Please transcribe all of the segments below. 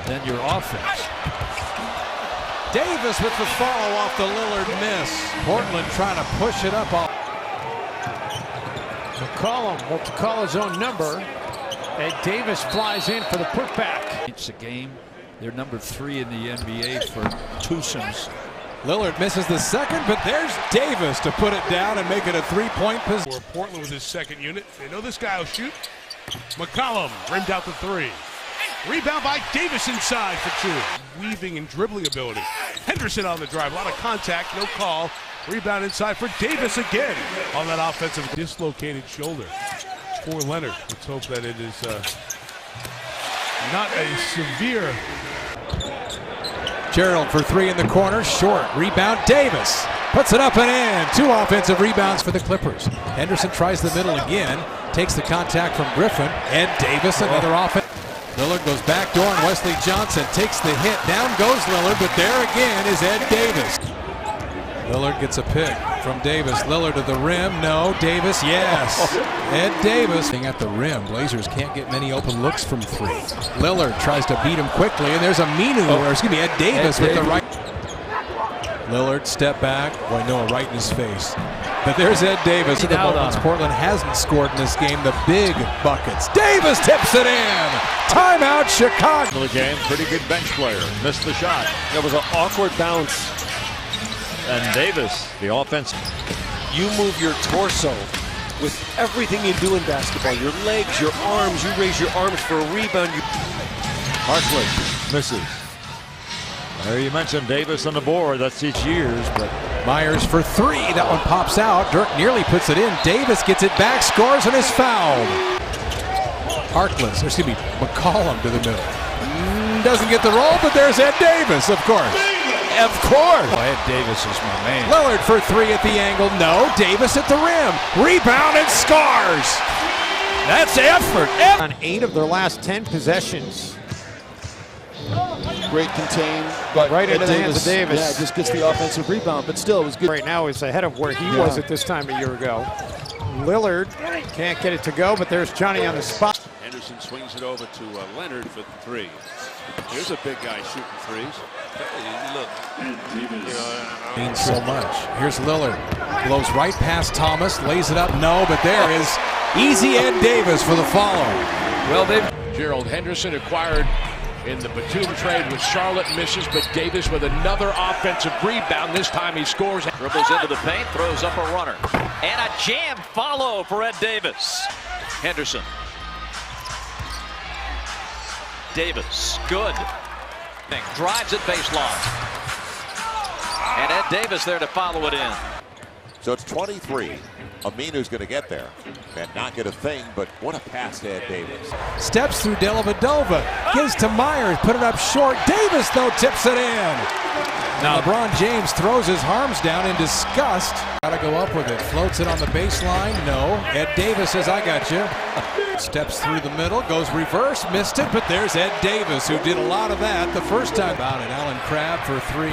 than your offense. Davis with the follow off the Lillard miss. Portland trying to push it up. McCollum will call his own number. And Davis flies in for the putback. It's a game. They're number 3 in the NBA for twosomes. Lillard misses the second, but there's Davis to put it down and make it a 3-point position. For Portland with his second unit. They know this guy will shoot. McCollum rimmed out the 3. Rebound by Davis inside for 2. Weaving and dribbling ability. Henderson on the drive. A lot of contact, no call. Rebound inside for Davis again on that offensive dislocated shoulder for Leonard. Let's hope that it is not a severe. Gerald for 3 in the corner, short. Rebound, Davis puts it up and in. 2 offensive rebounds for the Clippers. Henderson tries the middle again, takes the contact from Griffin. Ed Davis, another offense. Lillard goes back door and Wesley Johnson takes the hit. Down goes Lillard, but there again is Ed Davis. Lillard gets a pick from Davis. Lillard to the rim. No. Davis, yes. Ed Davis at the rim. Blazers can't get many open looks from 3. Lillard tries to beat him quickly, and there's a Ed Davis with the right. Lillard step back. Boy, no, right in his face. But there's Ed Davis at the moments. Portland hasn't scored in this game. The big buckets. Davis tips it in. Timeout, Chicago. The game, pretty good bench player. Missed the shot. That was an awkward bounce. And Davis, the offense. You move your torso with everything you do in basketball. Your legs, your arms. You raise your arms for a rebound. Harkless misses. There you mentioned Davis on the board. That's each year's, but Myers for 3. That one pops out. Dirk nearly puts it in. Davis gets it back, scores, and is fouled. Harkless, McCollum to the middle. Doesn't get the roll, but there's Ed Davis, of course. Of course. Oh, Ed Davis is my man. Lillard for 3 at the angle. No. Davis at the rim. Rebound and scores. That's effort. On 8 of their last 10 possessions. Great contain, but right into the hands of Davis. Yeah, just gets the offensive rebound, but still it was good. Right now is ahead of where he was at this time a year ago. Lillard can't get it to go, but there's Johnny on the spot. Henderson swings it over to Leonard for 3. Here's a big guy shooting 3s. Look, means so much. Here's Lillard. Blows right past Thomas, lays it up. No, but there is easy Ed Davis for the follow. Well, Gerald Henderson acquired in the Batum trade with Charlotte, misses, but Davis with another offensive rebound. This time he scores. Dribbles into the paint, throws up a runner. And a jam follow for Ed Davis. Henderson. Davis, good. Drives it baseline. And Ed Davis there to follow it in. So it's 23. Aminu's going to get there and not get a thing, but what a pass to Ed Davis. Steps through Dellavedova, gives to Myers, put it up short. Davis, though, tips it in. Now LeBron James throws his arms down in disgust. Gotta go up with it. Floats it on the baseline. No. Ed Davis says, I got you. Steps through the middle, goes reverse, missed it, but there's Ed Davis, who did a lot of that the first time. About it. Allen Crabbe for 3.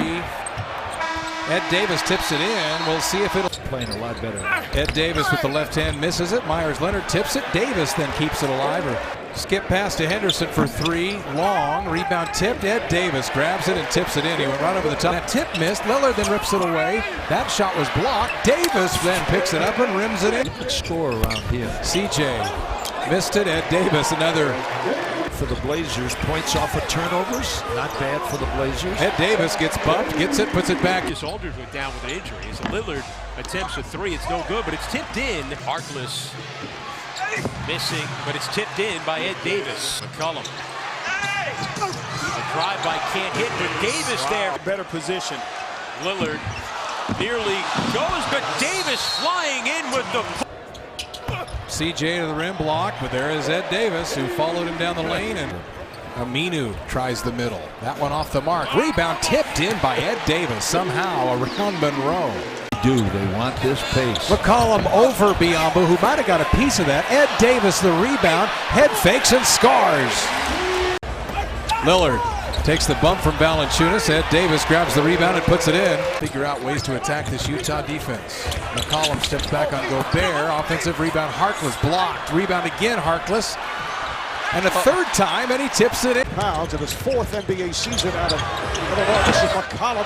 Ed Davis tips it in. We'll see if it'll. Playing a lot better. Ed Davis with the left hand misses it. Myers-Leonard tips it. Davis then keeps it alive. Or skip pass to Henderson for 3. Long. Rebound tipped. Ed Davis grabs it and tips it in. He went right over the top. That tip missed. Lillard then rips it away. That shot was blocked. Davis then picks it up and rims it in. Good score around here. CJ missed it. Ed Davis another. For the Blazers, points off of turnovers. Not bad for the Blazers. Ed Davis gets bumped, gets it, puts it back. Aldridge went down with an injury. As Lillard attempts a 3, it's no good, but it's tipped in. Harkless missing, but it's tipped in by Ed Davis. McCollum. A drive-by can't hit, but Davis there. Better position. Lillard nearly goes, but Davis flying in with the. CJ to the rim block, but there is Ed Davis who followed him down the lane, and Aminu tries the middle. That one off the mark. Rebound tipped in by Ed Davis somehow around Monroe. They want this pace. McCollum over Biyombo, who might have got a piece of that. Ed Davis the rebound, head fakes and scores. Lillard takes the bump from Valanciunas. Ed Davis grabs the rebound and puts it in. Figure out ways to attack this Utah defense. McCollum steps back on Gobert. Offensive rebound. Harkless blocked. Rebound again. Harkless. And a third time, and he tips it in. Pounds in his fourth NBA season out of Illinois. This is McCollum.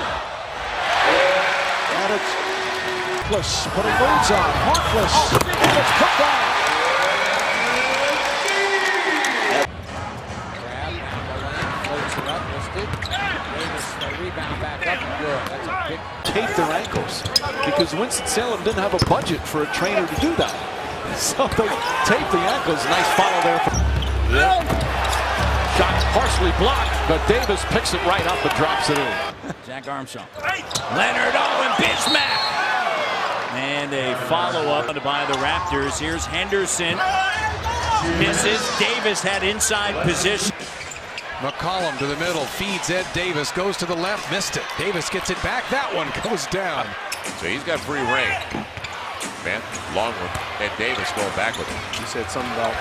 And it's Harkless putting moves on. Harkless. And it's put down. Grab, floats it up, listed. Davis, the rebound back up. Good. That's a big Tape their ankles because Winston-Salem didn't have a budget for a trainer to do that. So they taped the ankles. Nice follow there. Shot partially blocked, but Davis picks it right up and drops it in. Jack Armstrong. Leonard, and Bismack. And a follow-up by the Raptors. Here's Henderson. Misses. Davis had inside position. McCollum to the middle, feeds Ed Davis, goes to the left, missed it. Davis gets it back, that one goes down. So he's got free reign. Man, long one. Ed Davis going back with him. He said something about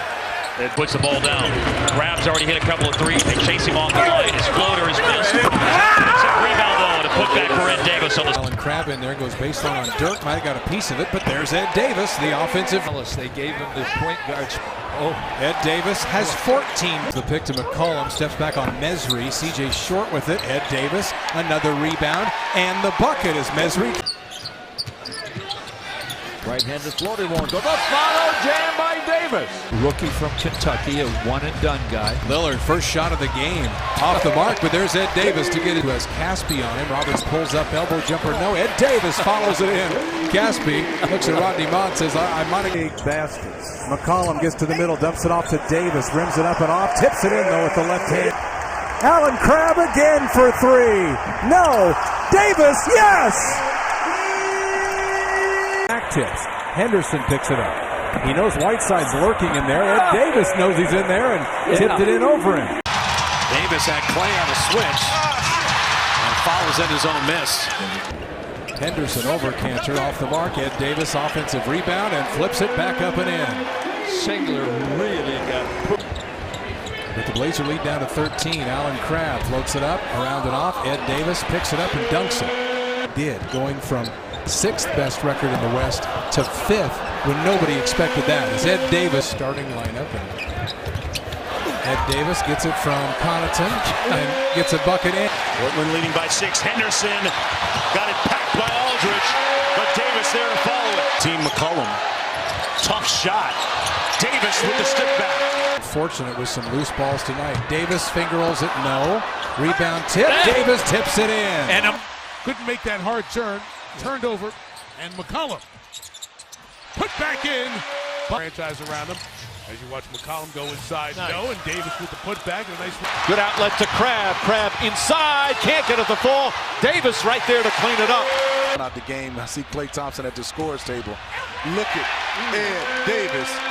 Ed puts the ball down. Crab's already hit a couple of threes. They chase him off the line. His floater is missed. It's a rebound though, and a putback for Ed Davis on the. Alan Crab in there, goes baseline on Dirk. Might have got a piece of it, but there's Ed Davis, the offensive. They gave him the point guard. Oh, Ed Davis has 14. The pick to McCollum, steps back on Mesri. CJ short with it. Ed Davis, another rebound, and the bucket is Mesri. right-handed floater won't go. The follow jam by Davis. Rookie from Kentucky, a one-and-done guy. Lillard, first shot of the game. Off the mark, but there's Ed Davis to get it. Who has Caspi on him. Roberts pulls up, elbow jumper, no. Ed Davis follows it in. Caspi looks at Rodney Mott, says, I might have... Baskets. McCollum gets to the middle, dumps it off to Davis, rims it up and off, tips it in, though, with the left hand. Alan Crab again for three. No. Davis, yes! Back tips. Henderson picks it up. He knows Whiteside's lurking in there. Ed Davis knows he's in there and tipped it in over him. Davis had Clay on a switch and follows in his own miss. Henderson over Cantor off the mark. Ed Davis offensive rebound and flips it back up and in. Singler really got put. But the Blazer lead down to 13. Alan Crab floats it up, around and off. Ed Davis picks it up and dunks it. Did, going from 6th best record in the West to 5th when nobody expected that. As Ed Davis starting lineup. And Ed Davis gets it from Connaughton and gets a bucket in. Portland leading by 6. Henderson got it packed by Aldridge, but Davis there to follow it. Team McCollum. Tough shot. Davis with the step back. Fortunate with some loose balls tonight. Davis finger rolls it, no. Rebound tip, Davis tips it in. And couldn't make that hard turn. Turned over, and McCollum put back in. Franchise around him. As you watch McCollum go inside, no, and Davis with the putback. And a nice good outlet to Crab. Crab inside, can't get it to fall. Davis right there to clean it up. Not the game. I see Klay Thompson at the scorers table. Look at Ed Davis.